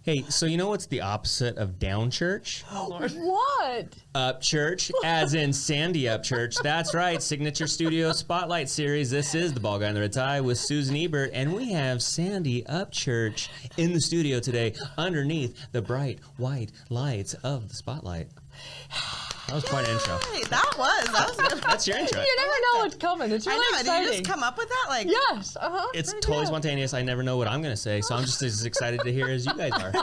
Hey, so you know what's the opposite of down church? What? Up church, as in Sandy Upchurch. That's right, Signature Studio Spotlight Series. This is The Bald Guy in the Red Tie with Susan Ebert, and we have Sandy Upchurch in the studio today underneath the bright white lights of the spotlight. That was quite an intro. That was good. That's your intro. You never know what's coming. It's really exciting. Did you just come up with that? Like, Yes. It's totally spontaneous. I never know what I'm going to say, so I'm just as excited to hear as you guys are. So,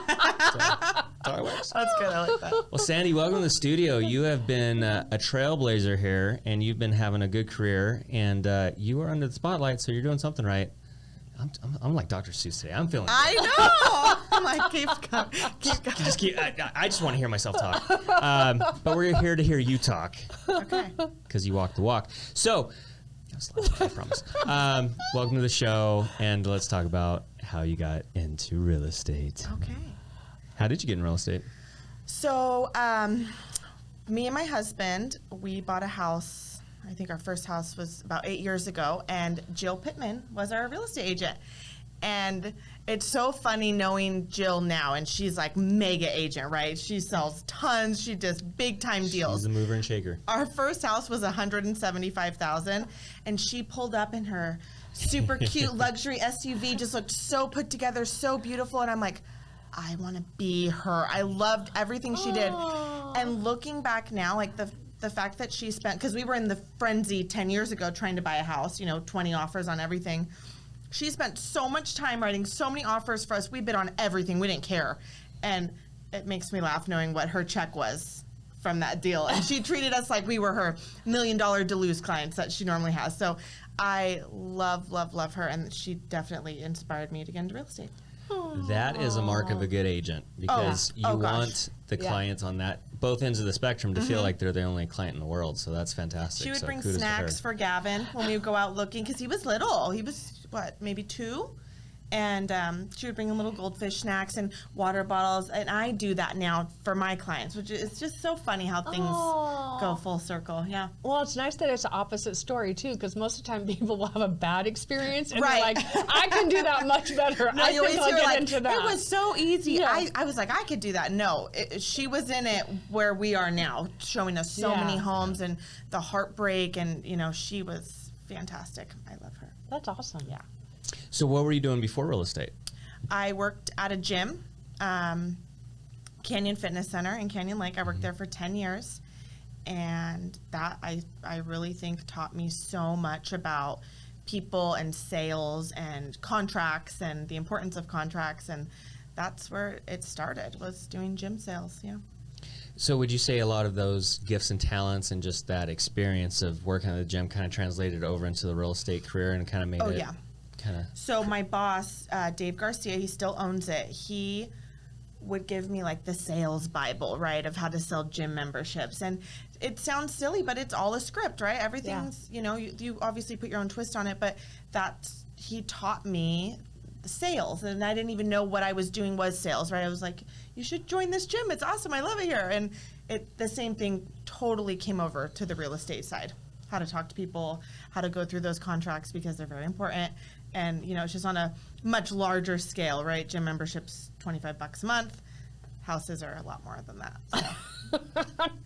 that's how it works. That's good. I like that. Well, Sandy, welcome to the studio. You have been a trailblazer here, and you've been having a good career, and you are under the spotlight, so you're doing something right. I'm like Dr. Seuss today. I'm feeling good. I know. I'm like, keep going. I just want to hear myself talk. But we're here to hear you talk. Okay. Because you walk the walk. So, I promise. Welcome to the show, and let's talk about how you got into real estate. Okay. How did you get in real estate? So, me and my husband, we bought a house. I think our first house was about 8 years ago, and Jill Pittman was our real estate agent. And it's so funny knowing Jill now, and she's like mega agent, right? She sells tons. She does big time deals. She's the mover and shaker. Our first house was $175,000, and she pulled up in her super cute luxury SUV, just looked so put together, so beautiful, and I'm like, I want to be her. I loved everything she did. And looking back now, like the fact that she spent, because we were in the frenzy 10 years ago trying to buy a house, 20 offers on everything. She spent so much time writing so many offers for us. We bid on everything. We didn't care. And it makes me laugh knowing what her check was from that deal. And she treated us like we were her $1 million Duluth clients that she normally has. So I love her. And she definitely inspired me to get into real estate. That is a mark of a good agent, because you want the Yeah. clients on both ends of the spectrum to feel like they're the only client in the world. So that's fantastic. She would So bring kudos to snacks her. for Gavin when we would go out looking, because he was little. He was, maybe 2? And she would bring him little goldfish snacks and water bottles. And I do that now for my clients, which is just so funny how things go full circle. Yeah. Well, it's nice that it's the opposite story, too, because most of the time people will have a bad experience, and they're Right. like, I can do that much better. No, I you always think I'll hear get like, into that. it was so easy. Yeah. I was like, I could do that. No, she was in it where we are now, showing us so Yeah. many homes and the heartbreak. And, she was fantastic. I love her. That's awesome. Yeah. So what were you doing before real estate? I worked at a gym, Canyon Fitness Center in Canyon Lake. I worked there for 10 years. And that I really think taught me so much about people and sales and contracts and the importance of contracts. And that's where it started, was doing gym sales. Yeah. So would you say a lot of those gifts and talents and just that experience of working at the gym kind of translated over into the real estate career and kind of made it kind of... So my boss, Dave Garcia, he still owns it. He would give me like the sales Bible, right, of how to sell gym memberships. And it sounds silly, but it's all a script, right? Everything's, you obviously put your own twist on it, but he taught me the sales. And I didn't even know what I was doing was sales, right? I was like, you should join this gym. It's awesome. I love it here. And the same thing totally came over to the real estate side. How to talk to people, how to go through those contracts, because they're very important. And, it's just on a much larger scale, right? Gym memberships, $25 a month. Houses are a lot more than that. So.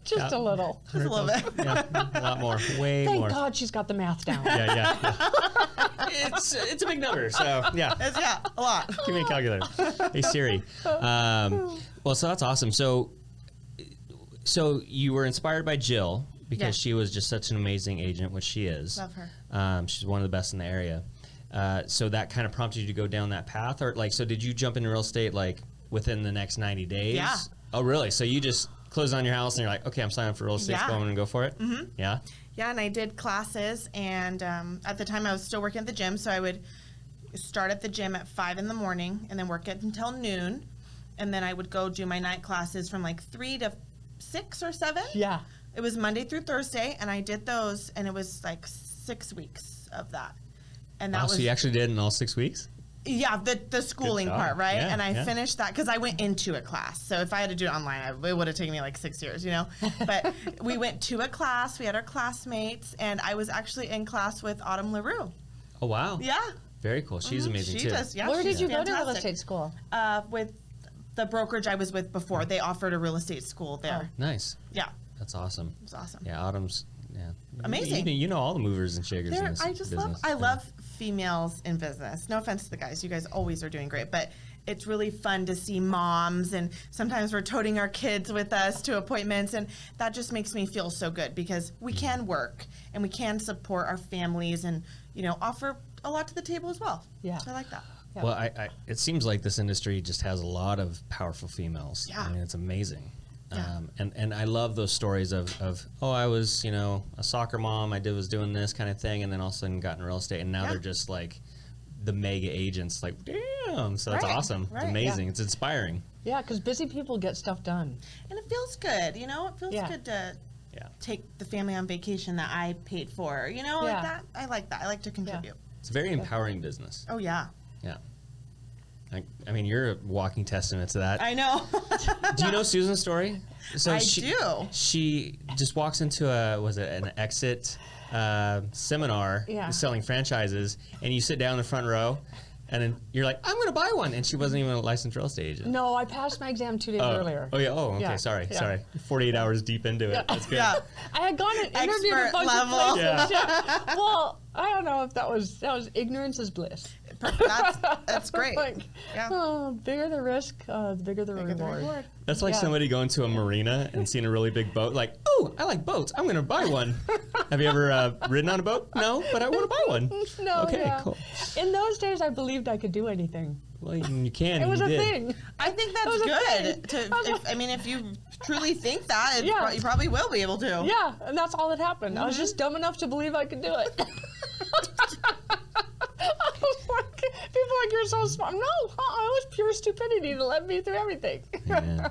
Just a little. Just a little bit. Yeah, a lot more. Way Thank more. God she's got the math down. Yeah. It's a big number, so yeah. Yeah, a lot. Give me a calculator. Hey, Siri. Well, so that's awesome. So you were inspired by Jill because she was just such an amazing agent, which she is. Love her. She's one of the best in the area. So that kind of prompted you to go down that path? Or so did you jump into real estate like within the next 90 days? Yeah. Oh, really? So you just closed on your house and you're like, okay, I'm signing up for real estate. Yeah. Go and go for it? Mm-hmm. Yeah? Yeah, and I did classes, and at the time I was still working at the gym, so I would start at the gym at 5 in the morning and then work it until noon, and then I would go do my night classes from like 3 to 6 or 7. Yeah. It was Monday through Thursday, and I did those, and it was like 6 weeks of that. And that was, so you actually did in all 6 weeks? Yeah, the schooling part, right? Yeah, and I finished that because I went into a class. So if I had to do it online, it would have taken me like 6 years, But we went to a class. We had our classmates, and I was actually in class with Autumn LaRue. Oh, wow. Yeah. Very cool. She's amazing, She too. does, yeah. Where she's did you go to real fantastic. estate school? With the brokerage I was with before, they offered a real estate school there. Nice. Yeah, That's awesome. it was awesome. Yeah, Autumn's. Yeah. Amazing. You know all the movers and shakers in this I just business. I love females in business. No offense to the guys. You guys always are doing great, but it's really fun to see moms, and sometimes we're toting our kids with us to appointments, and that just makes me feel so good because we can work and we can support our families and, offer a lot to the table as well. Yeah. So I like that. Yeah. Well, it seems like this industry just has a lot of powerful females. Yeah. I mean, it's amazing. Yeah. And I love those stories of I was, a soccer mom, was doing this kind of thing, and then all of a sudden got in real estate, and now they're just like the mega agents, like, damn. So that's Right, awesome. right. It's amazing. Yeah. It's inspiring. Yeah, because busy people get stuff done. And it feels good, it feels Yeah. good to Yeah. take the family on vacation that I paid for, like Yeah. that. I like that. I like to contribute. It's a very empowering business. Oh, yeah. Yeah. I mean, you're a walking testament to that. I know. Do you know Susan's story? So I she, do. She just walks into an exit seminar selling franchises, and you sit down in the front row, and then you're like, I'm going to buy one. And she wasn't even a licensed real estate agent. No, I passed my exam 2 days earlier. Oh, yeah. Oh, okay. Yeah. Sorry. Yeah. Sorry. 48 hours deep into it. That's good. Yeah. I had gone and interviewed a Expert bunch level. of places. Yeah. Well, I don't know if that was ignorance is bliss. That's great. Like, Yeah. oh, bigger the risk, the bigger the Bigger the reward. reward. That's like Yeah. somebody going to a marina and seeing a really big boat, like, oh, I like boats. I'm going to buy one. Have you ever ridden on a boat? No, but I want to buy one. No, Okay, yeah. cool. In those days, I believed I could do anything. Well, you can. It was you a did. thing. I think that's was a good. thing. If you truly think that, Yeah. you probably will be able to. Yeah, and that's all that happened. I was just dumb enough to believe I could do it. I was like, people are like, you're so smart. No, it was pure stupidity to let me through everything. Yeah.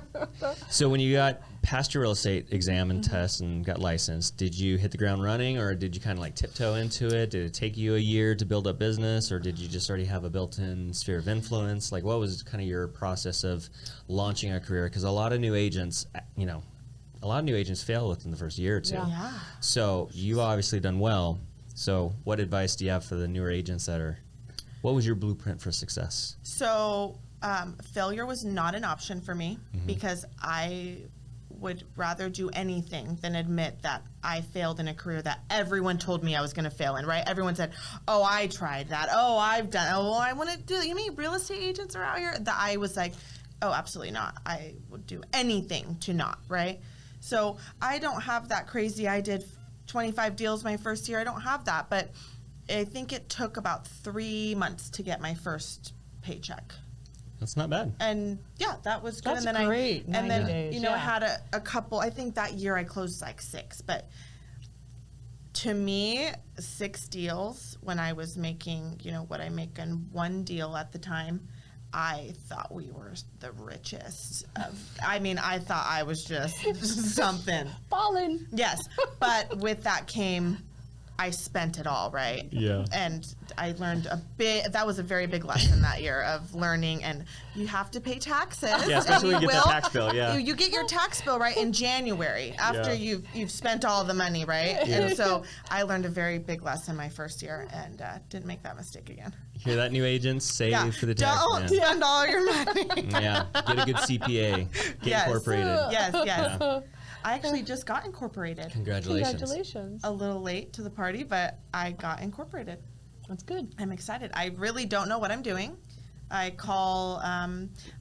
So when you got past your real estate exam and test and got licensed, did you hit the ground running, or did you kind of like tiptoe into it? Did it take you a year to build up business, or did you just already have a built-in sphere of influence? Like, what was kind of your process of launching a career? Because a lot of new agents, fail within the first year or two. Yeah. Yeah. So you've obviously done well. So what advice do you have for the newer agents what was your blueprint for success? So failure was not an option for me because I would rather do anything than admit that I failed in a career that everyone told me I was going to fail in, right? Everyone said, oh, I tried that. Oh, I've done, oh, I want to do that. You mean real estate agents are out here? That I was like, oh, absolutely not. I would do anything to not, right? So I don't have that crazy, I did 25 deals my first year. I don't have that, but I think it took about 3 months to get my first paycheck. That's not bad. And yeah, that was good. That's and then great, I, 90 and then days, I yeah. had a couple. I think that year I closed like 6, but to me, 6 deals when I was making, what I make in one deal at the time, I thought we were the richest. I thought I was just something. Ballin'. Yes, but with that came, I spent it all, right? Yeah. And I learned that was a very big lesson that year of learning, and you have to pay taxes. Yeah, especially when you get that will. tax bill, yeah. You get your tax bill, right, in January after Yeah. you've spent all the money, right? Yeah. And so I learned a very big lesson my first year and didn't make that mistake again. Hear that, new agents? Save for the tax Don't man. spend all your money. Yeah, get a good CPA. Get Yes. incorporated. Yes, yes. I actually just got incorporated. Congratulations. Congratulations. A little late to the party, but I got incorporated. That's good. I'm excited. I really don't know what I'm doing. I call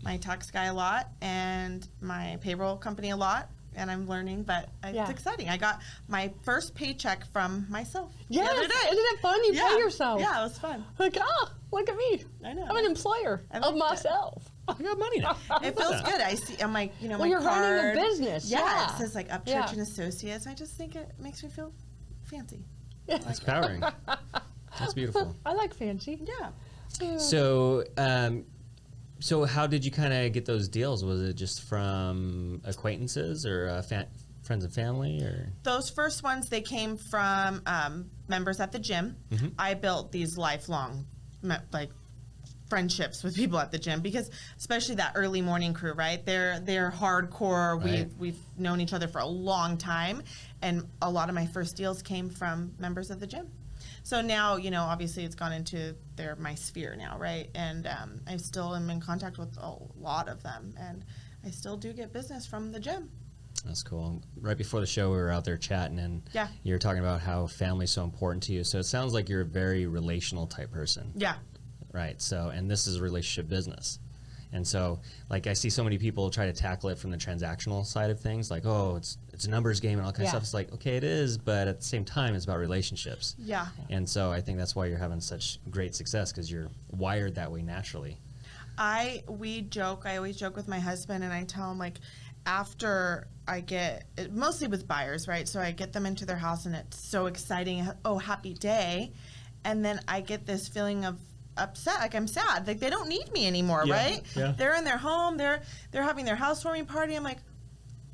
my tax guy a lot and my payroll company a lot, and I'm learning, but it's exciting. I got my first paycheck from myself the Yes, other day. isn't it fun? You pay yourself. Yeah, it was fun. Like, look at me. I know. I'm an employer I of liked it. myself. I got money now. It feels good. I see. I'm like, Well, my you're card. running a business. Yeah, Yeah. it says like Upchurch Yeah. and Associates. I just think it makes me feel fancy. That's empowering. That's beautiful. I like fancy. Yeah. So, so how did you kind of get those deals? Was it just from acquaintances or friends and family, or? Those first ones, they came from members at the gym. Mm-hmm. I built these lifelong, friendships with people at the gym because, especially that early morning crew, right? They're hardcore. Right. We've known each other for a long time, and a lot of my first deals came from members of the gym. So now, obviously it's gone into my sphere now, right? And I still am in contact with a lot of them, and I still do get business from the gym. That's cool. Right before the show, we were out there chatting, and you were talking about how family's so important to you. So it sounds like you're a very relational type person. Yeah. Right. So, and this is a relationship business. And so, like, I see so many people try to tackle it from the transactional side of things, like, oh, it's a numbers game and all kinds of stuff. It's like, okay, it is, but at the same time, it's about relationships. Yeah. And so I think that's why you're having such great success, because you're wired that way naturally. I always joke with my husband, and I tell him, like, after I get, mostly with buyers, right? So I get them into their house, and it's so exciting. Oh, happy day. And then I get this feeling of upset, like I'm sad, like they don't need me anymore, right? Yeah. They're in their home, they're having their housewarming party. I'm like,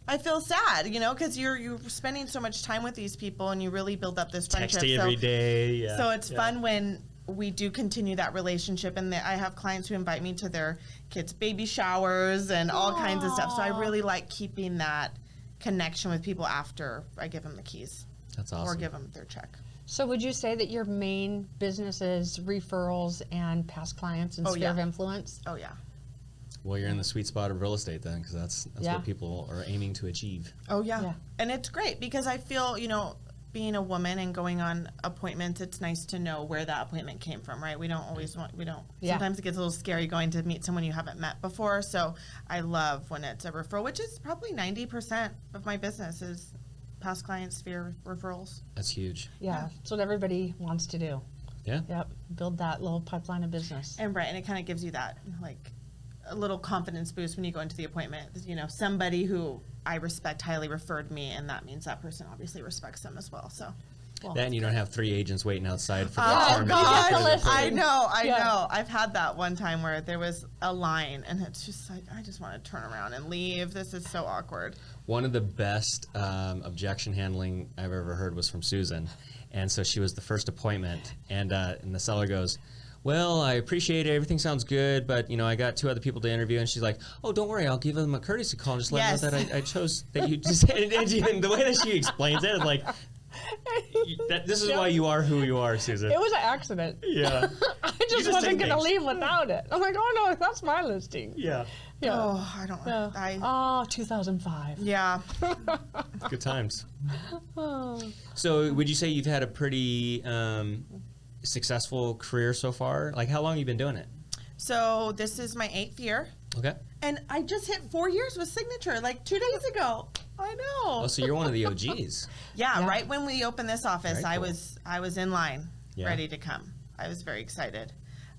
I feel sad, because you're spending so much time with these people, and you really build up this friendship. Texting every day. Yeah. So it's fun when we do continue that relationship, and I have clients who invite me to their kids' baby showers and all kinds of stuff. So I really like keeping that connection with people after I give them the keys. That's awesome. Or give them their check. So would you say that your main business is referrals and past clients and sphere of influence? Oh, yeah. Well, you're in the sweet spot of real estate then, because that's what people are aiming to achieve. Oh, yeah. And it's great because I feel, being a woman and going on appointments, it's nice to know where that appointment came from, right? Sometimes it gets a little scary going to meet someone you haven't met before. So I love when it's a referral, which is probably 90% of my business is past client sphere referrals. That's huge. Yeah, that's what everybody wants to do. Yeah. Yep, build that little pipeline of business. And it kind of gives you that, like, a little confidence boost when you go into the appointment. Somebody who I respect highly referred me, and that means that person obviously respects them as well. So. Then you don't have 3 agents waiting outside for the Oh, appointment. God. I know. I've had that one time where there was a line, and it's just like, I just want to turn around and leave. This is so awkward. One of the best objection handling I've ever heard was from Susan. And so she was the first appointment, and the seller goes, well, I appreciate it. Everything sounds good, but, I got 2 other people to interview. And she's like, oh, don't worry. I'll give them a courtesy call and just let them know that I chose that you just and the way that she explains it is like, this is why you are who you are, Susan. It was an accident. Yeah. I just wasn't going to leave without it. I'm like, oh, no, that's my listing. Yeah. Yeah. Oh, I don't know. Oh, 2005. Yeah. Good times. So would you say you've had a pretty successful career so far? Like, how long have you been doing it? So this is my 8th year. Okay. And I just hit 4 years with Signature, like 2 days ago. I know. Oh, so you're one of the OGs. Yeah, right when we opened this office, Very cool. I was in line, ready to come. I was very excited.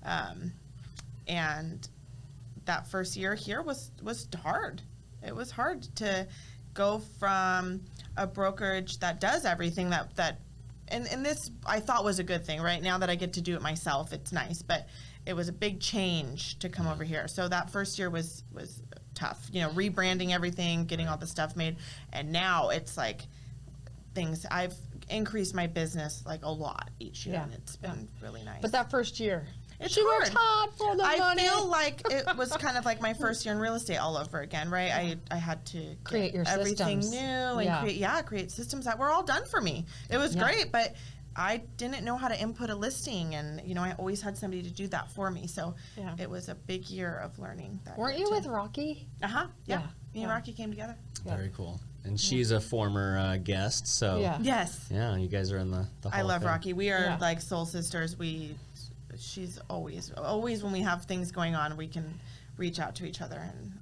And that first year here was hard. It was hard to go from a brokerage that does everything that and this I thought was a good thing. Right now that I get to do it myself, it's nice, but it was a big change to come over here. So that first year was tough, rebranding everything, getting all the stuff made. And now it's like I've increased my business like a lot each year, and it's been really nice. But that first year, she worked hard for the money. I feel like it was kind of like my first year in real estate all over again, right? I had to create your everything systems. new and create systems that were all done for me. It was great, but I didn't know how to input a listing, and I always had somebody to do that for me. So it was a big year of learning. Weren't you with Rocky? Yeah. Me and Rocky came together. Very cool. And she's a former guest, so Yes. Yeah, you guys are in the Hall I of love Fame. Rocky. We are like soul sisters. She's always when we have things going on, we can reach out to each other, and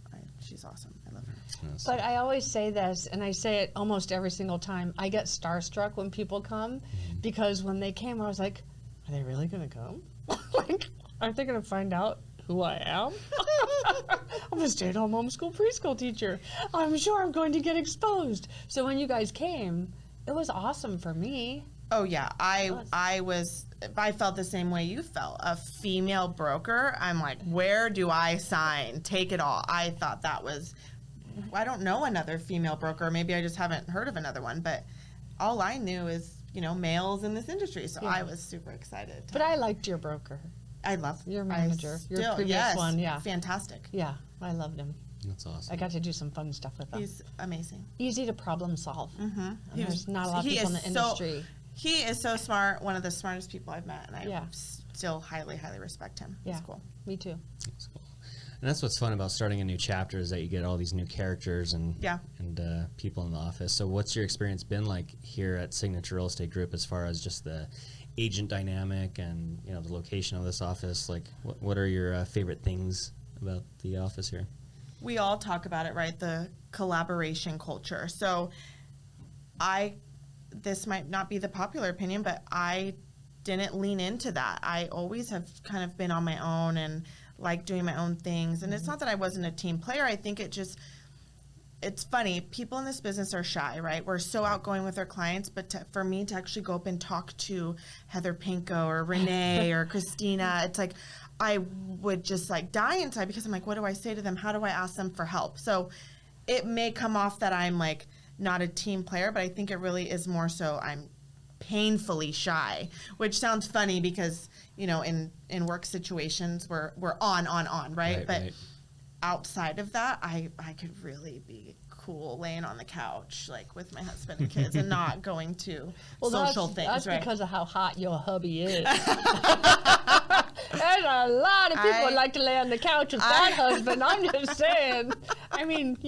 she's awesome. I love her. Yes. But I always say this, and I say it almost every single time. I get starstruck when people come, because when they came, I was like, are they really going to come? Like, aren't they going to find out who I am? I'm a stay-at-home homeschool preschool teacher. I'm sure I'm going to get exposed. So when you guys came, it was awesome for me. Oh yeah, I felt the same way you felt. A female broker, I'm like, where do I sign? Take it all. I thought that was, I don't know another female broker. Maybe I just haven't heard of another one, but all I knew is, males in this industry. So I was super excited. But I liked your broker. I love your manager. Your previous one, fantastic. Yeah, I loved him. That's awesome. I got to do some fun stuff with him. He's amazing. Easy to problem solve. Mm-hmm. There's not a lot of people in the industry. He is so smart, one of the smartest people I've met, and I Yeah. still highly, highly respect him. Yeah. He's cool. Me too. That's cool. And that's what's fun about starting a new chapter is that you get all these new characters and people in the office. So what's your experience been like here at Signature Real Estate Group as far as just the agent dynamic and the location of this office? Like, what are your favorite things about the office here? We all talk about it, right? The collaboration culture. So this might not be the popular opinion, but I didn't lean into that. I always have kind of been on my own and like doing my own things. And it's not that I wasn't a team player. I think it's funny. People in this business are shy, right? We're so outgoing with our clients, but for me to actually go up and talk to Heather Pinko or Renee or Christina, it's like I would just like die inside because I'm like, what do I say to them? How do I ask them for help? So it may come off that I'm like not a team player, but I think it really is more so I'm painfully shy, which sounds funny because in work situations we're on, right? But outside of that, I could really be cool laying on the couch like with my husband and kids and not going to social things. That's right? because of how hot your hubby is. There's a lot of people that like to lay on the couch with that husband. I'm just saying. I mean,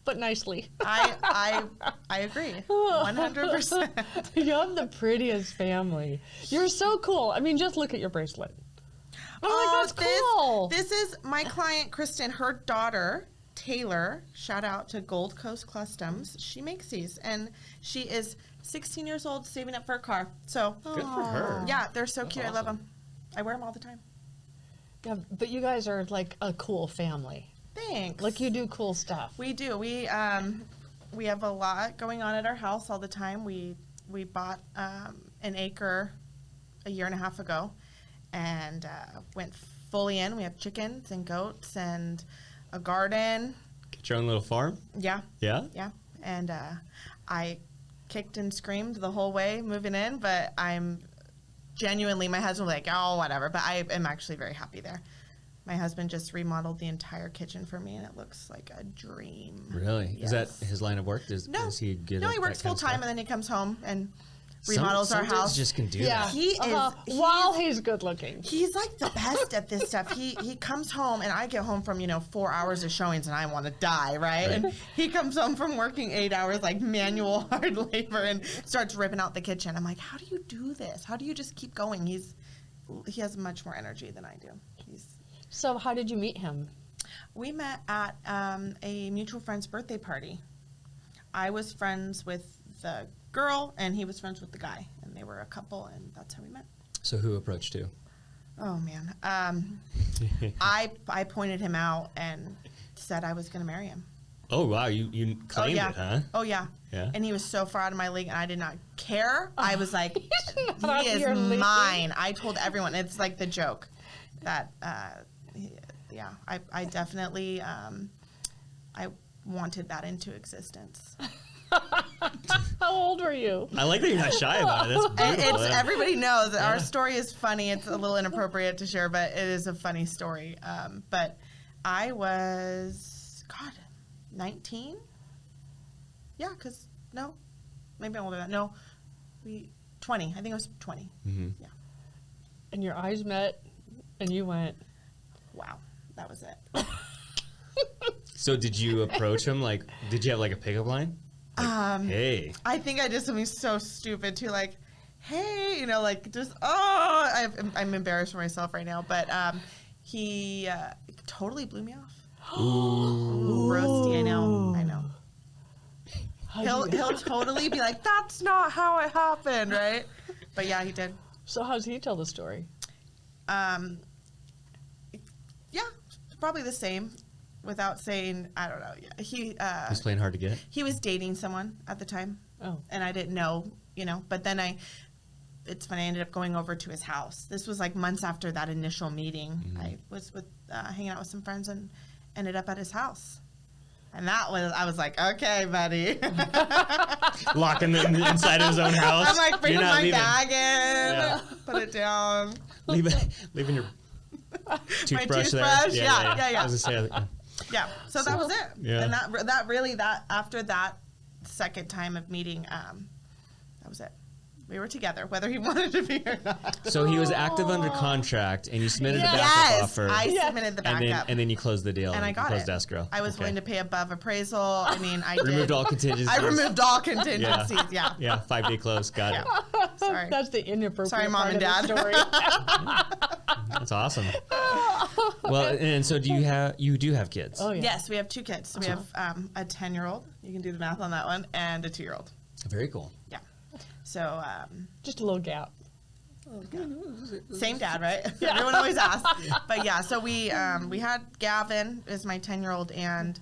but nicely. I agree, 100%. You have the prettiest family. You're so cool. I mean, just look at your bracelet. Oh, that's cool. This is my client, Kristen, her daughter, Taylor. Shout out to Gold Coast Customs. She makes these, and she is 16 years old, saving up for a car. So good for her. Yeah, they're so That's cute. awesome. I love them. I wear them all the time. Yeah, but you guys are like a cool family. Thanks. Like you do cool stuff. We do. We have a lot going on at our house all the time. We bought an acre a year and a half ago, and went fully in. We have chickens and goats and a garden. Get your own little farm? Yeah. Yeah? Yeah. And I kicked and screamed the whole way moving in, but I'm genuinely, my husband was like, oh, whatever. But I am actually very happy there. My husband just remodeled the entire kitchen for me, and it looks like a dream. Really? Yes. Is that his line of work? Is he good No, at he works that kind full of time, stuff? and then he comes home and remodels our Some dudes house. just can do Yeah. that. He is While he's good looking. He's like the best at this stuff. He comes home, and I get home from 4 hours of showings, and I want to die, right? And he comes home from working 8 hours, like manual hard labor, and starts ripping out the kitchen. I'm like, how do you do this? How do you just keep going? He has much more energy than I do. So how did you meet him? We met at a mutual friend's birthday party. I was friends with the girl, and he was friends with the guy, and they were a couple, and that's how we met. So who approached you? Oh man, I pointed him out and said I was going to marry him. Oh wow, you claimed it, huh? Oh yeah. Yeah. And he was so far out of my league, and I did not care. I was like, he out of is your league. mine. I told everyone. It's like the joke that, yeah, I definitely, I wanted that into existence. How old were you? I like that you're not shy about it. That's beautiful. Everybody knows that our story is funny. It's a little inappropriate to share, but it is a funny story. But I was, 19? Yeah, because, no, maybe I'm older than that. No, 20. I think I was 20. Mm-hmm. Yeah. And your eyes met, and you went, Wow, that was it. So did you approach him? Like, did you have like a pickup line? Like, hey. I think I did something so stupid too, like, hey, I'm embarrassed for myself right now, but he totally blew me off. Ooh. Roasty, I know. He'll totally be like, that's not how it happened, right? But yeah, he did. So how does he tell the story? Yeah, probably the same. Without saying, I don't know. Yeah, He's playing hard to get. he was dating someone at the time. Oh. And I didn't know, but then it's funny, I ended up going over to his house. This was like months after that initial meeting. Mm-hmm. I was hanging out with some friends and ended up at his house. And I was like, okay, buddy. Locking them inside his own house. I'm like, bringing You're not my leaving. bag in, Yeah. put it down. Leaving your toothbrush there. toothbrush, yeah. I was gonna say, Yeah, so that was it. Yeah. And that really, after that second time of meeting, that was it. We were together, whether he wanted to be or not. So he was active under contract, and you submitted the backup Yes, offer. I submitted the backup. And then you closed the deal. And I got closed it. escrow. I was willing to pay above appraisal. I mean, I Removed did. all contingencies. I removed all contingencies. Yeah. Yeah, 5-day close. Got it. Sorry. That's the inappropriate Sorry, Mom part and of the story. That's awesome. Well, and so you do have kids? Oh, yeah. Yes, we have 2 kids. We have a 10-year-old. You can do the math on that one, and a 2-year-old. Very cool. Yeah. So Just a little gap. same dad, right? Everyone always asks. But yeah, so we had Gavin as my 10-year-old, and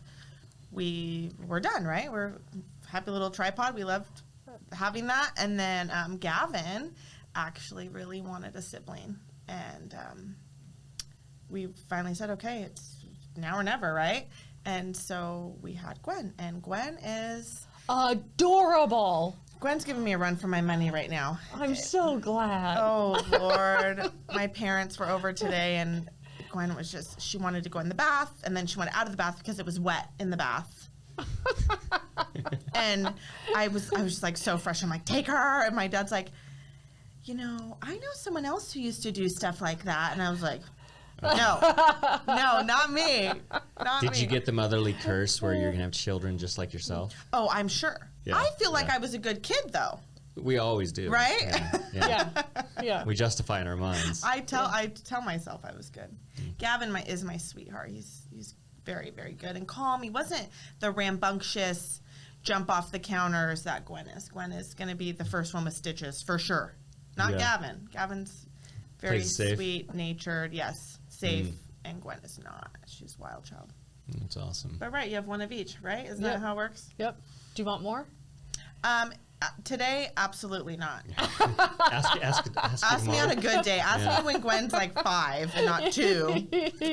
we were done, right? We're happy little tripod. We loved having that. And then Gavin actually really wanted a sibling, and we finally said, okay, it's now or never, right? And so we had Gwen, and Gwen is adorable. Gwen's giving me a run for my money right now. I'm so glad. Oh, Lord. My parents were over today, and Gwen was just, she wanted to go in the bath, and then she went out of the bath because it was wet in the bath. And I was just like so fresh. I'm like, take her. And my dad's like, I know someone else who used to do stuff like that. And I was like, no, not me. Did you get the motherly curse where you're going to have children just like yourself? Oh, I'm sure. Yeah, I feel like I was a good kid, though. We always do. Right? Yeah. We justify in our minds. I tell myself I was good. Gavin is my sweetheart. He's very, very good and calm. He wasn't the rambunctious jump off the counters that Gwen is. Gwen is going to be the first one with stitches for sure. Not Gavin. Gavin's very sweet natured. Yes, safe. And Gwen is not. She's a wild child. That's awesome. But right, you have one of each, right? Isn't that how it works? Yep. Do you want more? Today, absolutely not. Ask Me on a good day. Ask me when Gwen's like 5 and not 2.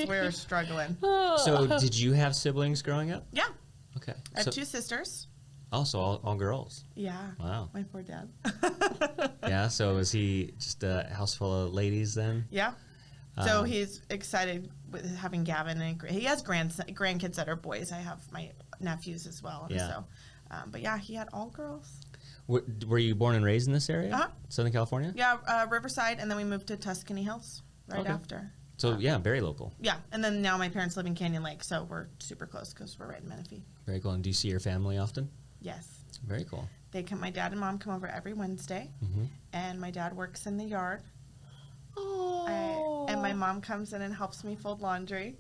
We're struggling. So, did you have siblings growing up? Yeah. Okay. I have 2 sisters. Also, all girls. Yeah. Wow. My poor dad. Yeah. So, was he just a house full of ladies then? Yeah. So he's excited with having Gavin, and he has grandkids that are boys. I have my nephews as well. Yeah. So, but yeah, he had all girls. Were you born and raised in this area? Uh-huh. Southern California? Yeah, Riverside, and then we moved to Tuscany Hills right after. So, yeah, very local. Yeah, and then now my parents live in Canyon Lake, so we're super close because we're right in Menifee. Very cool. And do you see your family often? Yes. Very cool. My dad and mom come over every Wednesday, and my dad works in the yard. Oh. And my mom comes in and helps me fold laundry.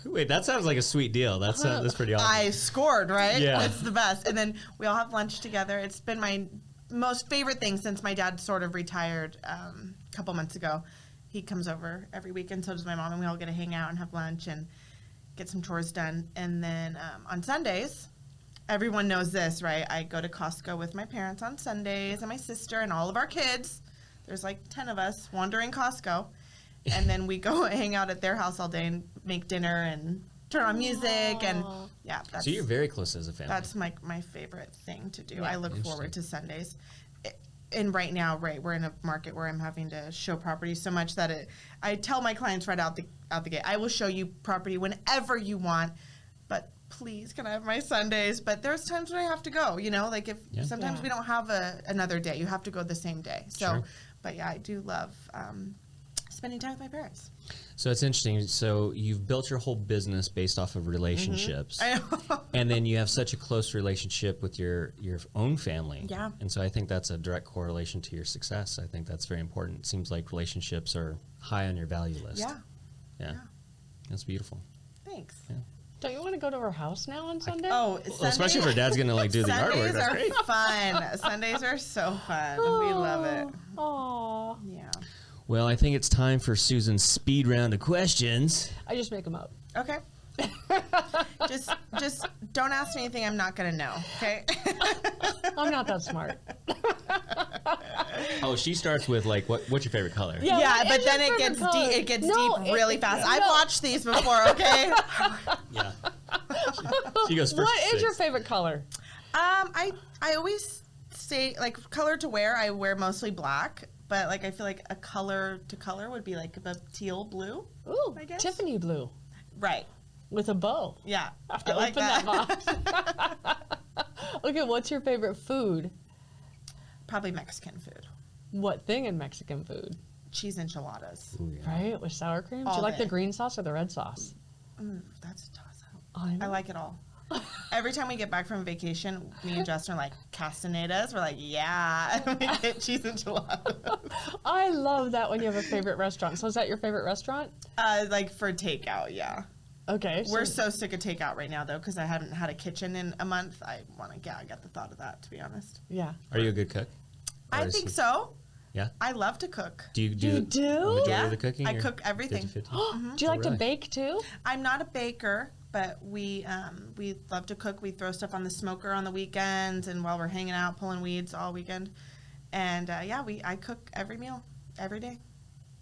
Wait, that sounds like a sweet deal. That's pretty awesome. I scored, right? Yeah. It's the best. And then we all have lunch together. It's been my most favorite thing since my dad sort of retired a couple months ago. He comes over every week, and so does my mom, and we all get to hang out and have lunch and get some chores done. And then on Sundays, everyone knows this, right? I go to Costco with my parents on Sundays and my sister and all of our kids. There's like 10 of us wandering Costco. And then we go hang out at their house all day and make dinner and turn on music. And yeah. So you're very close as a family. That's my favorite thing to do. Yeah. I look forward to Sundays. And right now, we're in a market where I'm having to show property so much that I tell my clients right out the gate, I will show you property whenever you want, but please, can I have my Sundays? But there's times when I have to go, like if sometimes we don't have another day, you have to go the same day. So, Sure. But yeah, I do love spending time with my parents. So it's interesting. So you've built your whole business based off of relationships. I know. And then you have such a close relationship with your own family. Yeah. And so I think that's a direct correlation to your success. I think that's very important. It seems like relationships are high on your value list. Yeah. That's beautiful. Thanks. Yeah. Don't you want to go to our house now on Sunday? Oh, Well, especially if her dad's going to do the yard work. Sundays That's are great. fun. Sundays are so fun. We love it. Aw. Yeah. Well, I think it's time for Susan's speed round of questions. I just make them up. Okay. just don't ask me anything I'm not gonna know. Okay. I'm not that smart. Oh, she starts with what's your favorite color? Yeah. Yeah, what but is then your it gets favorite color? deep. It gets No, deep really fast. no. I've watched these before. Okay. Yeah. She goes first. What is your favorite color? I always say color to wear. I wear mostly black, but I feel like a color to color would be like a teal blue. Ooh, I guess. Tiffany blue Right. with a bow. Yeah. I have to I like open that box. Okay, what's your favorite food? Probably Mexican food. What thing in Mexican food? Cheese enchiladas. Ooh, yeah. Right, with sour cream. Do All you like the day. green sauce or the red sauce? That's a toss-up. I I like it all. Every time we get back from vacation, me and Justin are like, castanedas. We're like, yeah. And we get cheese enchiladas. I love that when you have a favorite restaurant. So is that your favorite restaurant? Like for takeout, yeah. Okay. We're so sick of takeout right now, though, because I haven't had a kitchen in a month. I want to get the thought of that, to be honest. Yeah. Are you a good cook? Or I is think he- so. Yeah. I love to cook. Do you do You the do? majority Yeah, of the cooking? I or cook everything. 50-50? Do you like to really? bake too? I'm not a baker, but we love to cook. We throw stuff on the smoker on the weekends, and while we're hanging out pulling weeds all weekend. And I cook every meal every day,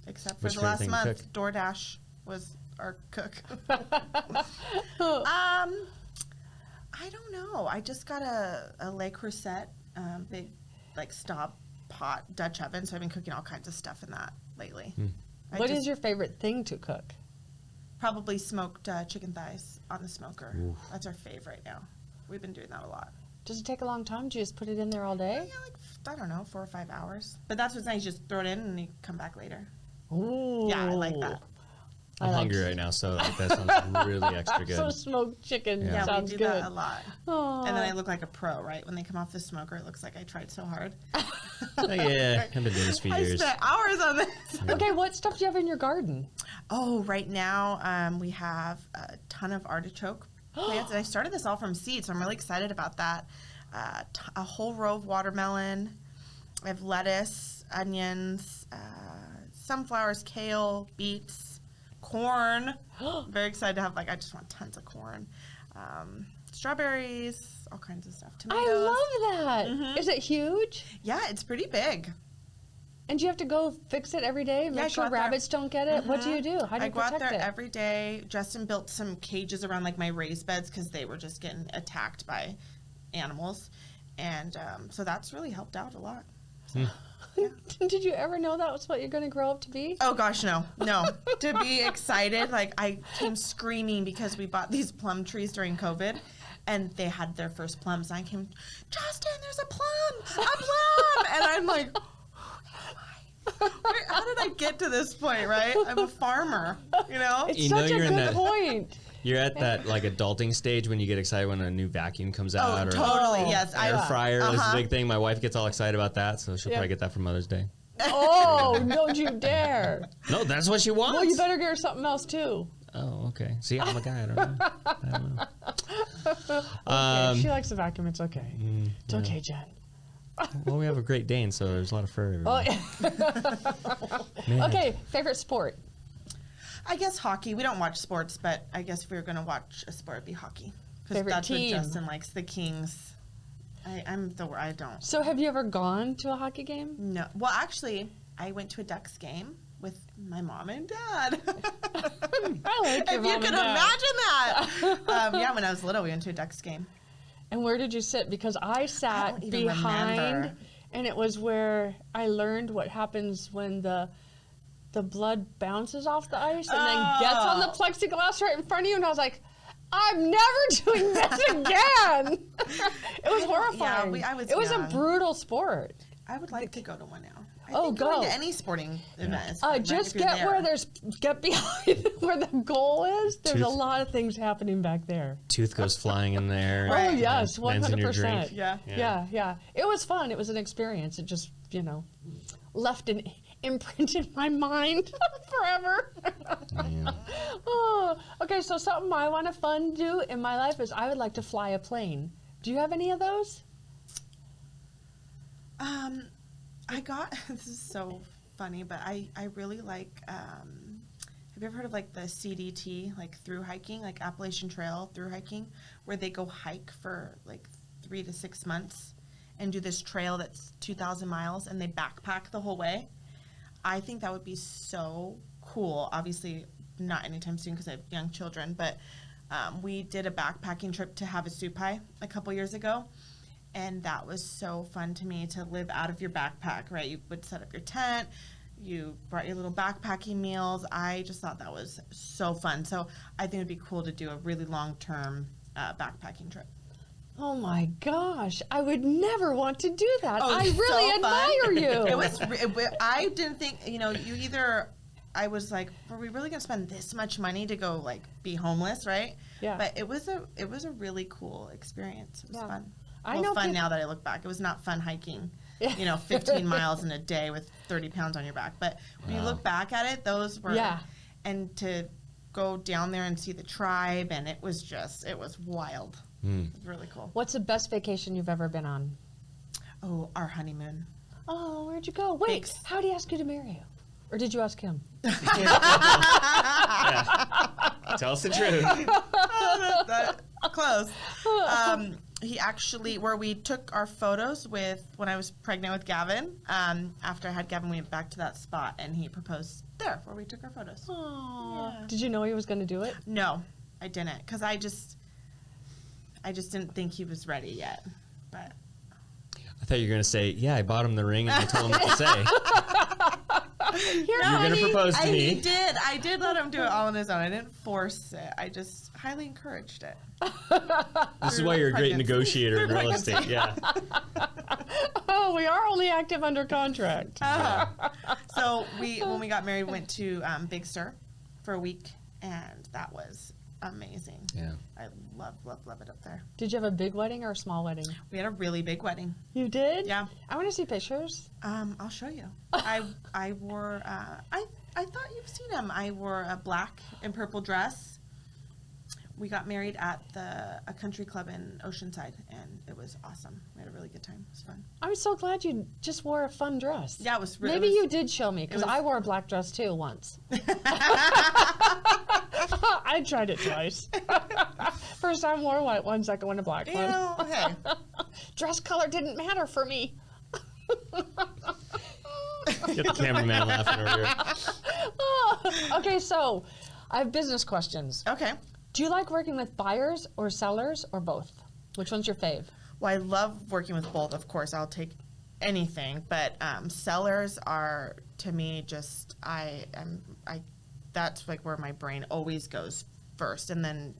except for What's the your last favorite month. thing DoorDash was our cook. I don't know. I just got a Le Creuset, big like stop pot Dutch oven, so I've been cooking all kinds of stuff in that lately. What is your favorite thing to cook? Probably smoked chicken thighs on the smoker. Oof. That's our fave right now. We've been doing that a lot. Does it take a long time? Do you just put it in there all day? Yeah, like, I don't know, 4 or 5 hours. But that's what's nice. You just throw it in and you come back later. Ooh. Yeah, I like that. I'm hungry right now, so that sounds really extra good. So smoked chicken Yeah. Yeah, sounds we do good. that a lot. Aw. And then I look like a pro, right? When they come off the smoker, it looks like I tried so hard. Oh, yeah, I've been doing this for I years. spent hours on this. Okay, what stuff do you have in your garden? Oh, right now we have a ton of artichoke plants. And I started this all from seed, so I'm really excited about that. A whole row of watermelon. I have lettuce, onions, sunflowers, kale, beets, corn. Very excited to have, I just want tons of corn. Strawberries, all kinds of stuff. Tomatoes. I love that. Is it huge? Yeah, it's pretty big. And do you have to go fix it every day? Yeah, I Make go sure out there. rabbits don't get it? What do you do? How do I you go out protect there it? every day. Justin built some cages around my raised beds because they were just getting attacked by animals. And so that's really helped out a lot. So, Did you ever know that was what you're going to grow up to be? oh gosh, no. To be excited, I came screaming because we bought these plum trees during COVID. And they had their first plums. And I came, Justin, there's a plum! And I'm like, how did I get to this point, right? I'm a farmer, you know? It's You know such a you're in good that- point. You're at that adulting stage when you get excited when a new vacuum comes out Oh, or totally, Oh. yes. air fryer is a Uh-huh. big thing. My wife gets all excited about that, so she'll Yeah. probably get that for Mother's Day. Oh, don't you dare. No, that's what she wants. Well, you better get her something else, too. Oh, okay. See, I'm a guy. I don't know. I don't know. Okay, she likes the vacuum. It's okay. It's okay, Jen. Well, we have a Great Dane, so there's a lot of fur everywhere. Oh, Man. okay, favorite sport? I guess hockey. We don't watch sports, but I guess if we were going to watch a sport, it'd be hockey. Because Favorite that's team? what Justin likes, the Kings. I don't. So have you ever gone to a hockey game? No. Well, actually, I went to a Ducks game with my mom and dad. I like your If you mom could and dad. imagine that. Yeah, when I was little, we went to a Ducks game. And where did you sit? Because I sat don't even behind, remember. and it was where I learned what happens when the blood bounces off the ice and then gets on the plexiglass right in front of you. And I was like, I'm never doing this again. It was horrifying. I was it was young. a brutal sport. I would like to go to one now. I Oh, think going go. to any sporting event is fun, right, Just if you're get where there. get behind where the goal is. There's a Tooth- lot of things happening back there. Tooth goes flying in there. Oh and yes, lands in your 100%. drink. Yeah. Yeah. It was fun. It was an experience. It just, left an imprint in my mind forever. Yeah. Oh, okay, so something I want to fun do in my life is I would like to fly a plane. Do you have any of those? This is so funny, but I really like, have you ever heard of the CDT, through hiking, Appalachian Trail through hiking, where they go hike for 3 to 6 months and do this trail that's 2,000 miles and they backpack the whole way? I think that would be so cool. Obviously, not anytime soon because I have young children, but we did a backpacking trip to Havasupai a couple years ago. And that was so fun to me to live out of your backpack, right? You would set up your tent, you brought your little backpacking meals. I just thought that was so fun. So I think it'd be cool to do a really long-term backpacking trip. Oh my gosh, I would never want to do that. Oh, I it's really so fun. admire you. I didn't think, you either, I was like, were we really gonna spend this much money to go like be homeless, right? Yeah. But it was a really cool experience. It was fun. I Well, know fun peop- now that I look back. It was not fun hiking, 15 miles in a day with 30 pounds on your back. But when you look back at it, those were, and to go down there and see the tribe, and it was wild. It was really cool. What's the best vacation you've ever been on? Oh, our honeymoon. Oh, where'd you go? Wait, Thanks. how'd he ask you to marry you? Or did you ask him? Tell us the truth. Close. He actually, where we took our photos when I was pregnant with Gavin, after I had Gavin, we went back to that spot and he proposed there where we took our photos. Aww. Yeah. Did you know he was going to do it? No, I didn't, because I just didn't think he was ready yet. But I thought you were going to say, yeah, I bought him the ring and I told him what to say. You're going to propose to me. I did let him do it all on his own. I didn't force it. I just highly encouraged it. This is why you're a great negotiator in real estate. Yeah. Oh, we are only active under contract. So when we got married, we went to Big Sur for a week, and that was amazing. Yeah. I love it up there. Did you have a big wedding or a small wedding? We had a really big wedding. You did? Yeah. I want to see pictures. I'll show you. I wore I thought you've seen them. I wore a black and purple dress. We got married at a country club in Oceanside, and it was awesome. We had a really good time. It was fun. I'm so glad you just wore a fun dress. Yeah, it was really. Maybe you did show me, because was- I wore a black dress too once. I tried it twice. First time wore a white one, second one a black one. Hey. Dress color didn't matter for me. Get the cameraman laughing over here. Okay, so I have business questions. Okay. Do you like working with buyers or sellers or both? Which one's your fave? Well, I love working with both. Of course, I'll take anything, but sellers are, to me, just that's like where my brain always goes first, and then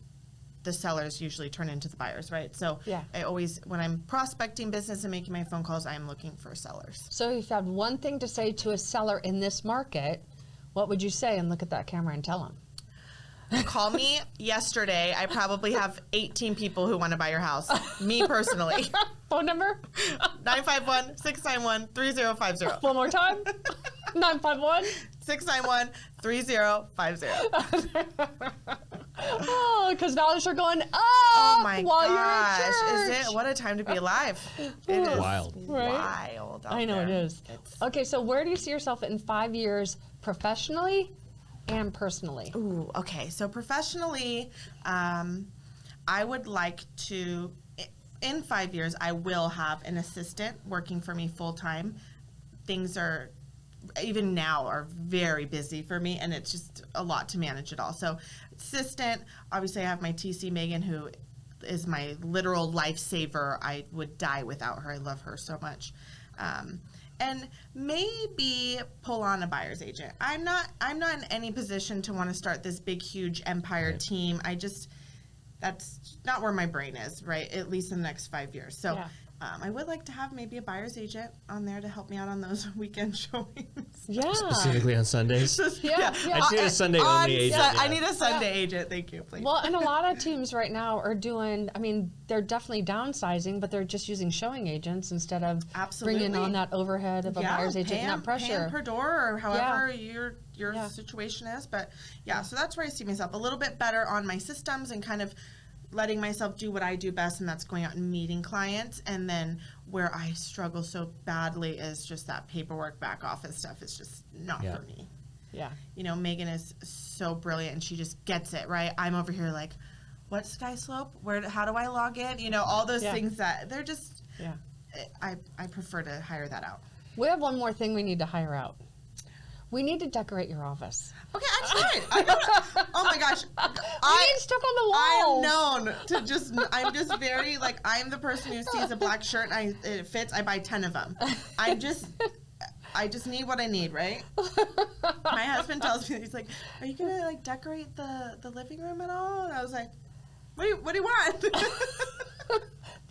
the sellers usually turn into the buyers, right? So Yeah. I always, when I'm prospecting business and making my phone calls, I'm looking for sellers. So if you had one thing to say to a seller in this market, what would you say? And look at that camera and tell them. Call me yesterday. I probably have 18 people who want to buy your house. Me personally. Phone number? 951-691-3050. One more time? 951? 691-3050. Oh, because dollars are going up Oh my while gosh. you're at Is church. it? What a time to be alive. It is Wild. Right? wild. I know out it there. is. Okay, so where do you see yourself in 5 years professionally and personally? Ooh, okay. So professionally, I would like to, in 5 years, I will have an assistant working for me full time. Things are, even now, are very busy for me, and it's just a lot to manage it all. So assistant, obviously I have my TC Megan, who is my literal lifesaver. I would die without her. I love her so much. And maybe pull on a buyer's agent. I'm not in any position to want to start this big, huge empire team. That's not where my brain is, right? At least in the next 5 years. So Yeah. I would like to have maybe a buyer's agent on there to help me out on those weekend showings. Yeah. Specifically on Sundays. Yeah. I just need a Sunday only agent. I yeah. need a Sunday agent. Thank you, please. Well, and a lot of teams right now are doing, I mean, they're definitely downsizing, but they're just using showing agents instead of bringing Absolutely. on that overhead of a buyer's agent and that pay 'em pressure. per door or however your Yeah. situation is. But yeah, so that's where I see myself a little bit better on my systems and kind of letting myself do what I do best, and that's going out and meeting clients. And then where I struggle so badly is just that paperwork, back office stuff is just not Yeah. for me. Yeah. You know, Megan is so brilliant and she just gets it, right? I'm over here like, what's Sky Slope? How do I log in? You know, all those Yeah. things that they're just, Yeah. I prefer to hire that out. We have one more thing we need to hire out. We need to decorate your office. Okay, I tried. Oh my gosh. We need stuff on the wall. I am known to I'm just very, like, I'm the person who sees a black shirt and it fits, I buy 10 of them. I just need what I need, right? My husband tells me, he's like, are you gonna like decorate the living room at all? And I was like, what do you want?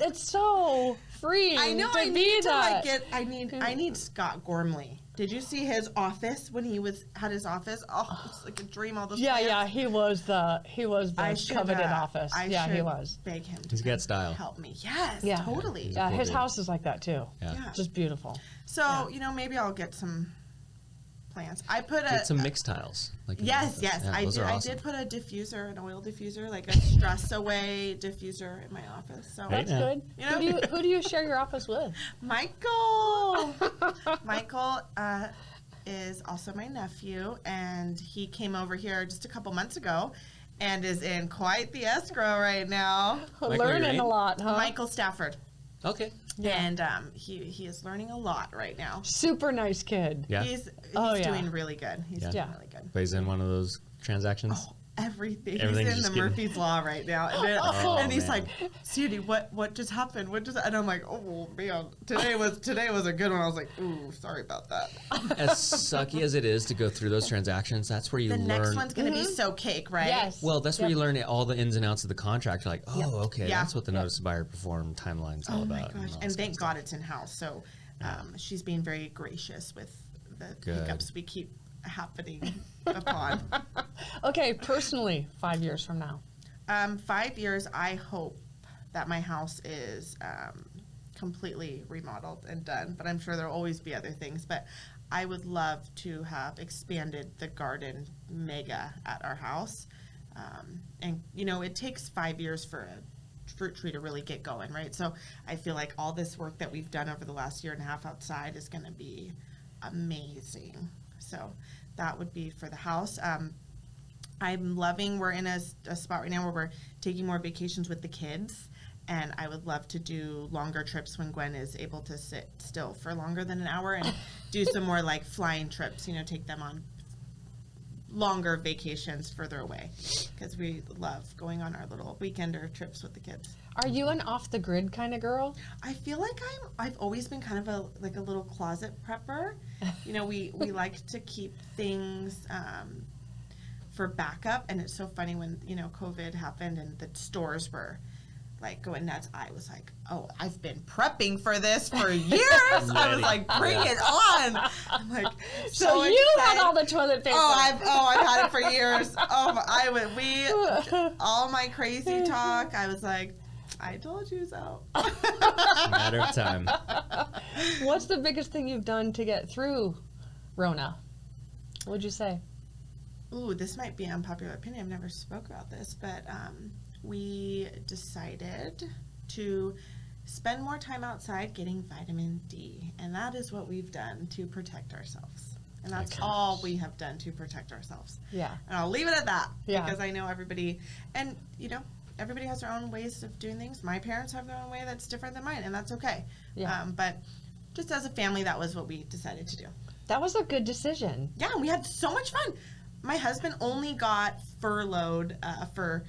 It's so freeing. I know. to I be need to that. I need Scott Gormley. Did you see his office when he had his office? Oh, it's like a dream. All those Yeah, plants. yeah. He was the coveted office. I Yeah, he should was. Beg him to He's got style. help me. Yes, Yeah. totally. Yeah, Cool his dude. house is like that too. Yeah. Yeah. Just beautiful. So maybe I'll get some plants. I put Get some mixed tiles. Like in the Yes, office. yes, Yeah, I those did. are I awesome. did put a diffuser, an oil diffuser, like a stress away diffuser in my office. So Right. That's Yeah. good. You know? Who do you share your office with? Michael, Michael is also my nephew, and he came over here just a couple months ago, and is in quite the escrow right now. Michael, Learning you a lot, huh? Michael Stafford, Okay. and he is learning a lot right now. Super nice kid. Yeah. He's Oh, yeah. doing really good. He's Yeah. doing Yeah. really good. But he's in one of those transactions. Oh, everything. Everything's He's in just the getting- Murphy's Law right now. And, Oh, and he's man. like, Sandy, what just happened? And I'm like, oh man, today was a good one. I was like, ooh, sorry about that. As sucky as it is to go through those transactions, that's where you The learn. next one's gonna be so cake, right? Yes. Well, that's where Yep. you learn all the ins and outs of the contract. You're like, oh, okay, Yeah. that's what the notice of buyer perform timeline's all Oh my about. gosh. all And this thank kind God it's in house. So she's being very gracious with the Good. hiccups we keep happening upon. Okay, personally, 5 years from now. 5 years, I hope that my house is completely remodeled and done, but I'm sure there'll always be other things. But I would love to have expanded the garden mega at our house. And, it takes 5 years for a fruit tree to really get going, right? So I feel like all this work that we've done over the last year and a half outside is going to be amazing. So that would be for the house. I'm loving, we're in a spot right now where we're taking more vacations with the kids, and I would love to do longer trips when Gwen is able to sit still for longer than an hour and do some more like flying trips, take them on longer vacations further away, because we love going on our little weekender trips with the kids. Are you an off the grid kind of girl? I feel like I've always been kind of a little closet prepper. We like to keep things for backup, and it's so funny when COVID happened and the stores were like going nuts. I was like, oh, I've been prepping for this for years. I was like, bring it on. I'm like, So you had all the toilet paper. I've had it for years. All my crazy talk. I was like, I told you so. Matter of time. What's the biggest thing you've done to get through Rona? What'd you say? Ooh, this might be an unpopular opinion. I've never spoke about this, but we decided to spend more time outside getting vitamin D, and that is what we've done to protect ourselves. And that's all we have done to protect ourselves. Yeah. And I'll leave it at that, Yeah. because I know everybody, and everybody has their own ways of doing things. My parents have their own way that's different than mine, and that's okay. Yeah. But just as a family, that was what we decided to do. That was a good decision. Yeah, and we had so much fun. My husband only got furloughed for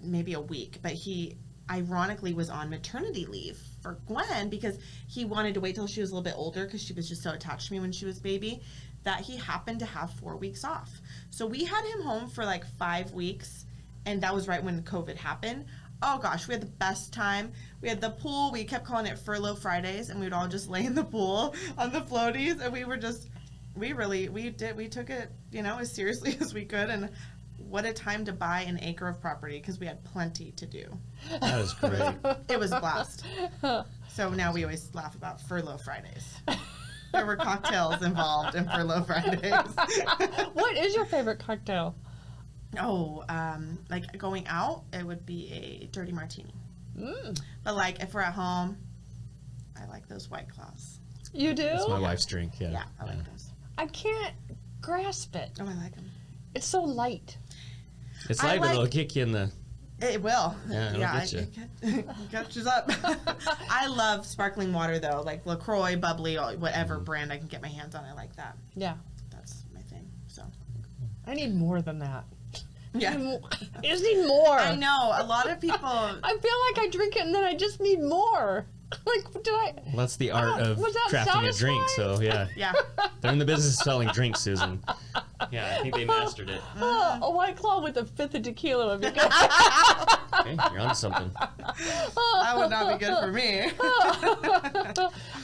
maybe a week, but he ironically was on maternity leave for Gwen because he wanted to wait till she was a little bit older, because she was just so attached to me when she was a baby, that he happened to have 4 weeks off. So we had him home for like 5 weeks, and that was right when COVID happened. Oh gosh, we had the best time. We had the pool. We kept calling it Furlough Fridays, and we would all just lay in the pool on the floaties, and we were just, we took it, as seriously as we could. And what a time to buy an acre of property, because we had plenty to do. That is great. It was a blast. So now we always laugh about Furlough Fridays. There were cocktails involved in Furlough Fridays. What is your favorite cocktail? Oh, like going out, it would be a dirty martini. But like if we're at home, I like those White Claws. You do? That's my wife's drink. Yeah. Yeah, I like those. I can't grasp it. Oh, I like them. It's so light. It's I like, but like- it'll kick you in the. It will. Yeah, it'll get you. It catches up. I love sparkling water though, like LaCroix, bubbly, or whatever brand I can get my hands on. I like that. Yeah. That's my thing. So I need more than that. yeah. I just need more. I know a lot of people. I feel like I drink it and then I just need more. Like, did I? Well, that's the art of was that crafting a drink. satisfying? So yeah, Yeah. they're in the business of selling drinks, Susan. Yeah, I think they mastered it. A White Claw with a fifth of tequila would be good. Okay, you're onto something. That would not be good for me.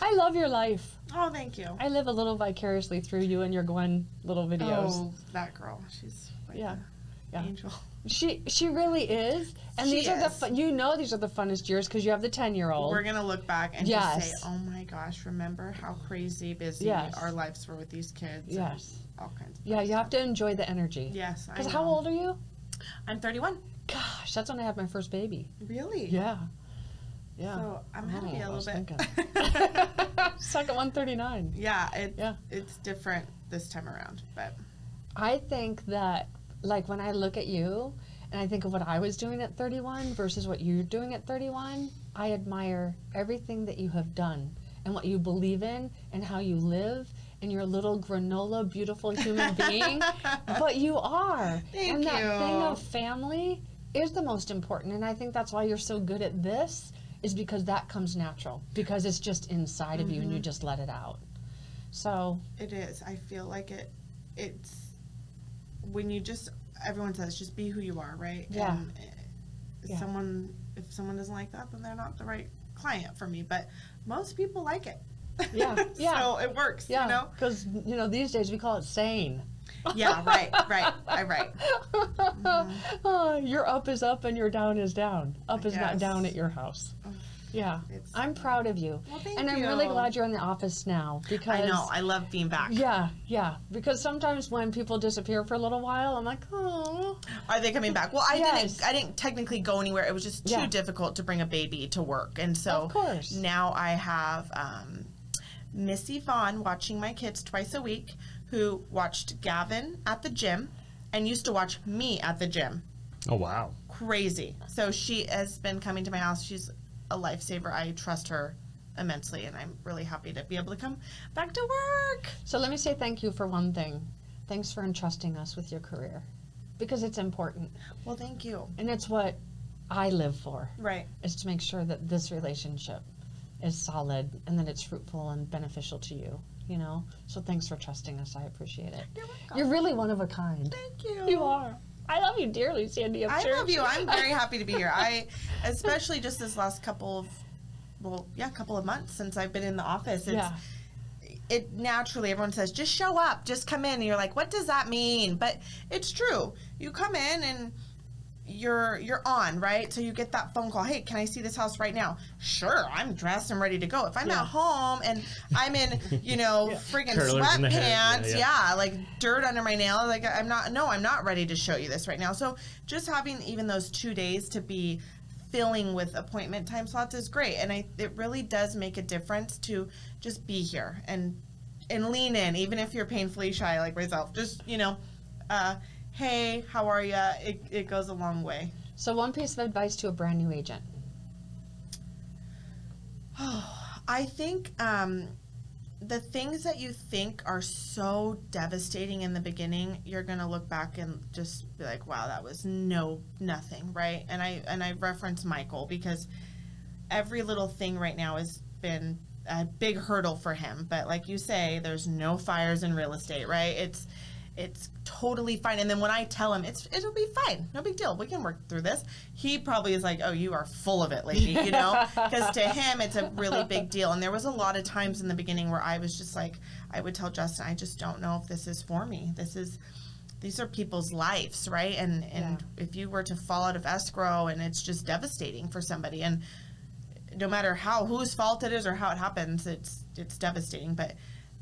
I love your life. Oh, thank you. I live a little vicariously through you and your Gwen little videos. Oh, that girl. She's like Yeah. an angel. She really is. And She these are the is. these are the funnest years because you have the 10-year-old. We're going to look back and Yes. just say, oh my gosh, remember how crazy busy Yes. our lives were with these kids. Yes. And all kinds of Yeah, you stuff. have to enjoy the energy. Yes, I Because know. how old are you? I'm 31. Gosh, that's when I had my first baby. Really? Yeah. Yeah. So I'm ahead of you I a was little bit. thinking. Second one, 39. Yeah, Yeah. it's different this time around, but I think that, like, when I look at you and I think of what I was doing at 31 versus what you're doing at 31, I admire everything that you have done and what you believe in and how you live and you're a little granola, beautiful human being. But you are. Thank and that you. thing of family is the most important. And I think that's why you're so good at this, is because that comes natural. Because it's just inside of you and you just let it out. So, it is. I feel like it's when you just, everyone says just be who you are, right? Yeah. And Yeah. if someone doesn't like that, then they're not the right client for me. But most people like it. Yeah, yeah. So it works, yeah. you know? Because, these days we call it sane. Yeah, right. Your up is up and your down is down. Up is not Yes. down at your house. Yeah. It's- I'm proud of you. Well, thank and I'm really you. glad you're in the office now because I know. I love being back. Yeah. Because sometimes when people disappear for a little while, I'm like, oh. Are they coming back? Well, Yes. I didn't technically go anywhere. It was just too Yeah. difficult to bring a baby to work. And so Of course. now I have Missy Vaughn watching my kids twice a week, who watched Gavin at the gym and used to watch me at the gym. Oh, wow. Crazy. So she has been coming to my house. She's a lifesaver. I trust her immensely, and I'm really happy to be able to come back to work. So let me say thank you for one thing. Thanks for entrusting us with your career because it's important. Well, thank you. And it's what I live for. Right. Is to make sure that this relationship is solid and that it's fruitful and beneficial to you, So thanks for trusting us. I appreciate it. You're welcome. You're really one of a kind. Thank you. You are. I love you dearly, Sandy Upchurch. I love you. I'm very happy to be here. Especially just this last couple of months since I've been in the office. It naturally, everyone says, just show up, just come in. And you're like, what does that mean? But it's true. You come in and you're on, right? So you get that phone call. Hey, can I see this house right now? Sure, I'm dressed and ready to go. If I'm at home and I'm in, friggin' Curlers in the hair. sweatpants, like dirt under my nail, like I'm not ready to show you this right now. So just having even those 2 days to be filling with appointment time slots is great. And it really does make a difference to just be here and lean in, even if you're painfully shy like myself. Just, hey, how are you? It goes a long way. So one piece of advice to a brand new agent. I think the things that you think are so devastating in the beginning, you're going to look back and just be like, wow, that was nothing, right? And I reference Michael because every little thing right now has been a big hurdle for him. But like you say, there's no fires in real estate, right? It's totally fine. And then when I tell him it'll be fine, no big deal, we can work through this, he probably is like, oh, you are full of it, lady, because to him it's a really big deal. And there was a lot of times in the beginning where I was just like, I would tell Justin, I just don't know if this is for me. These are people's lives, right? And if you were to fall out of escrow, and it's just devastating for somebody, and no matter whose fault it is or how it happens, it's devastating. But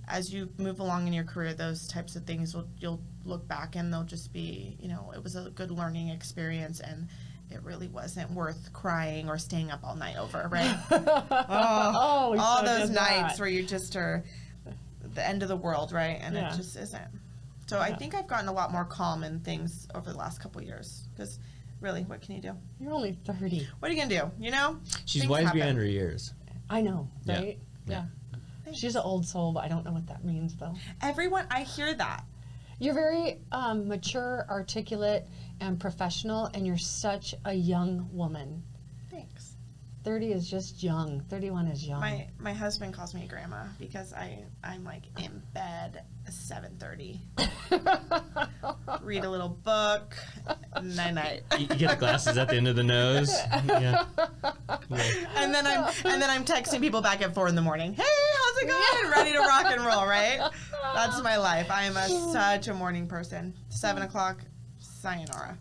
as you move along in your career, those types of things, you'll look back and they'll just be, it was a good learning experience, and it really wasn't worth crying or staying up all night over, right? We all so those did nights that. where you just are the end of the world, right? And it just isn't. So I think I've gotten a lot more calm in things over the last couple of years, because really, what can you do? You're only 30. What are you going to do, She's Things wise happen. beyond her years. I know, Yeah. right? Yeah. Thanks. She's an old soul, but I don't know what that means, though. Everyone, I hear that. You're very mature, articulate, and professional, and you're such a young woman. Thanks. 30 is just young. 31 is young. My husband calls me a grandma because I'm like in bed at 7:30. Read a little book. Night. You get the glasses at the end of the nose. Yeah. And then I'm texting people back at 4 in the morning. Hey, how's it going? Ready to rock and roll, right? That's my life. I am such a morning person. 7 o'clock, sayonara.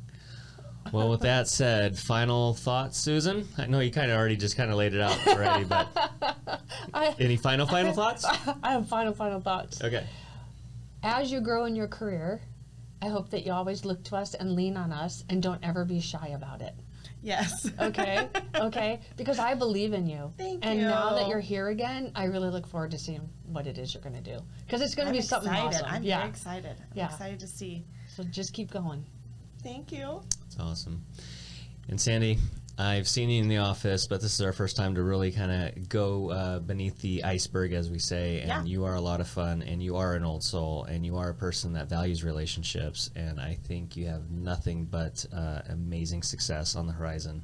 Well, with that said, final thoughts, Susan? I know you kind of already just kind of laid it out already, but any final thoughts? I have final thoughts. Okay. As you grow in your career, I hope that you always look to us and lean on us and don't ever be shy about it. Yes. Okay? Okay? Because I believe in you. Thank and you. now that you're here again, I really look forward to seeing what it is you're going to do. Because it's going to be something awesome. I'm very excited. I'm Yeah. excited to see. So just keep going. Thank you. That's awesome. And Sandy, I've seen you in the office, but this is our first time to really kind of go beneath the iceberg, as we say. And Yeah. you are a lot of fun, and you are an old soul, and you are a person that values relationships. And I think you have nothing but amazing success on the horizon.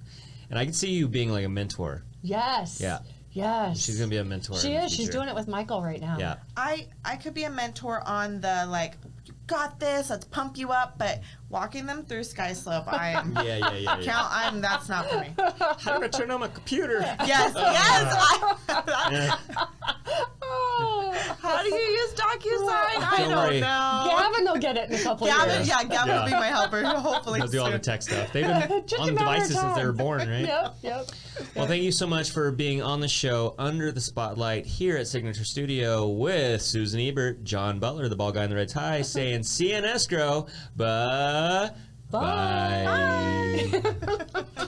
And I can see you being like a mentor. Yes. Yeah. Yes. She's going to be a mentor. She in the is. She's future. doing it with Michael right now. Yeah. I could be a mentor on the like, you got this, let's pump you up, but walking them through Sky Slope, Yeah. that's not for me. How do I turn on my computer? Yes. Yeah. How do you use DocuSign? I Don't don't worry. know. Gavin will get it in a couple Gavin years. will be my helper. Hopefully, They'll do all the soon. tech stuff. They've been Just on a matter of devices since they were time. born, right? Yep. Well, thank you so much for being on the show Under the Spotlight here at Signature Studio with Susan Ebert, John Butler, the ball guy in the red tie, saying see you in escrow. Bye. Bye. Bye.